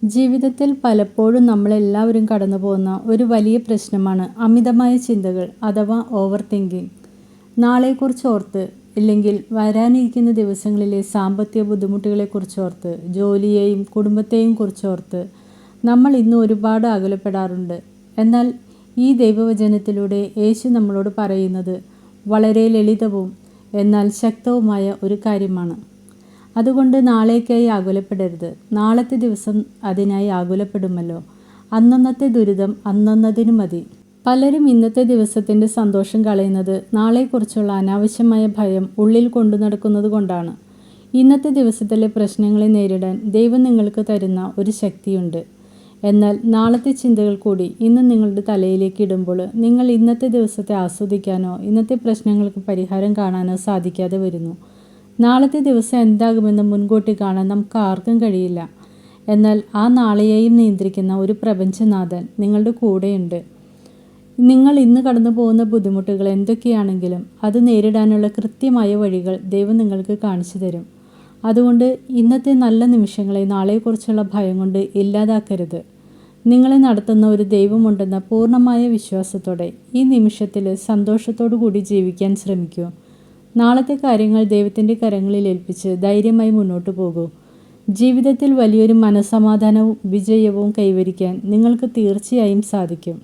ജീവിതത്തിൽ പലപ്പോഴും നമ്മളെല്ലാവരും കടന്നു പോകുന്ന ഒരു വലിയ പ്രശ്നമാണ് അമിതമായ ചിന്തകൾ അഥവാ ഓവർ തിങ്കിങ്. നാളെക്കുറിച്ച് ഓർത്ത്, ഇല്ലെങ്കിൽ വരാനിരിക്കുന്ന ദിവസങ്ങളിലെ സാമ്പത്തിക ബുദ്ധിമുട്ടുകളെക്കുറിച്ചോർത്ത്, ജോലിയെയും കുടുംബത്തെയും കുറിച്ചോർത്ത് നമ്മൾ ഇന്ന് ഒരുപാട് അകലപ്പെടാറുണ്ട്. എന്നാൽ ഈ ദൈവവചനത്തിലൂടെ യേശു നമ്മളോട് പറയുന്നത് വളരെ ലളിതവും എന്നാൽ ശക്തവുമായ ഒരു കാര്യമാണ്. അതുകൊണ്ട് നാളേക്കായി ആകുലപ്പെടരുത്. നാളത്തെ ദിവസം അതിനായി ആകുലപ്പെടുമല്ലോ. അന്നന്നത്തെ ദുരിതം അന്നന്നതിന് മതി. പലരും ഇന്നത്തെ ദിവസത്തിൻ്റെ സന്തോഷം കളയുന്നത് നാളെക്കുറിച്ചുള്ള അനാവശ്യമായ ഭയം ഉള്ളിൽ കൊണ്ടു നടക്കുന്നത് കൊണ്ടാണ്. ഇന്നത്തെ ദിവസത്തിലെ പ്രശ്നങ്ങളെ നേരിടാൻ ദൈവം നിങ്ങൾക്ക് തരുന്ന ഒരു ശക്തിയുണ്ട്. എന്നാൽ നാളത്തെ ചിന്തകൾ കൂടി ഇന്ന് നിങ്ങളുടെ തലയിലേക്ക് ഇടുമ്പോൾ നിങ്ങൾ ഇന്നത്തെ ദിവസത്തെ ആസ്വദിക്കാനോ ഇന്നത്തെ പ്രശ്നങ്ങൾക്ക് പരിഹാരം കാണാനോ സാധിക്കാതെ വരുന്നു. നാളത്തെ ദിവസം എന്താകുമെന്ന് മുൻകൂട്ടി കാണാൻ നമുക്ക് ആർക്കും കഴിയില്ല. എന്നാൽ ആ നാളെയെയും നിയന്ത്രിക്കുന്ന ഒരു പ്രപഞ്ചനാഥൻ നിങ്ങളുടെ കൂടെയുണ്ട്. നിങ്ങൾ ഇന്ന് കടന്നു പോകുന്ന ബുദ്ധിമുട്ടുകൾ എന്തൊക്കെയാണെങ്കിലും അത് നേരിടാനുള്ള കൃത്യമായ വഴികൾ ദൈവം നിങ്ങൾക്ക് കാണിച്ചു തരും. അതുകൊണ്ട് ഇന്നത്തെ നല്ല നിമിഷങ്ങളെ നാളെക്കുറിച്ചുള്ള ഭയം കൊണ്ട് ഇല്ലാതാക്കരുത്. നിങ്ങളെ നടത്തുന്ന ഒരു ദൈവമുണ്ടെന്ന പൂർണ്ണമായ വിശ്വാസത്തോടെ ഈ നിമിഷത്തിൽ സന്തോഷത്തോടു കൂടി ജീവിക്കാൻ ശ്രമിക്കൂ. നാളത്തെ കാര്യങ്ങൾ ദൈവത്തിൻ്റെ കരങ്ങളിൽ ഏൽപ്പിച്ച് ധൈര്യമായി മുന്നോട്ട് പോകൂ. ജീവിതത്തിൽ വലിയൊരു മനസ്സമാധാനവും വിജയവും കൈവരിക്കാൻ നിങ്ങൾക്ക് തീർച്ചയായും സാധിക്കും.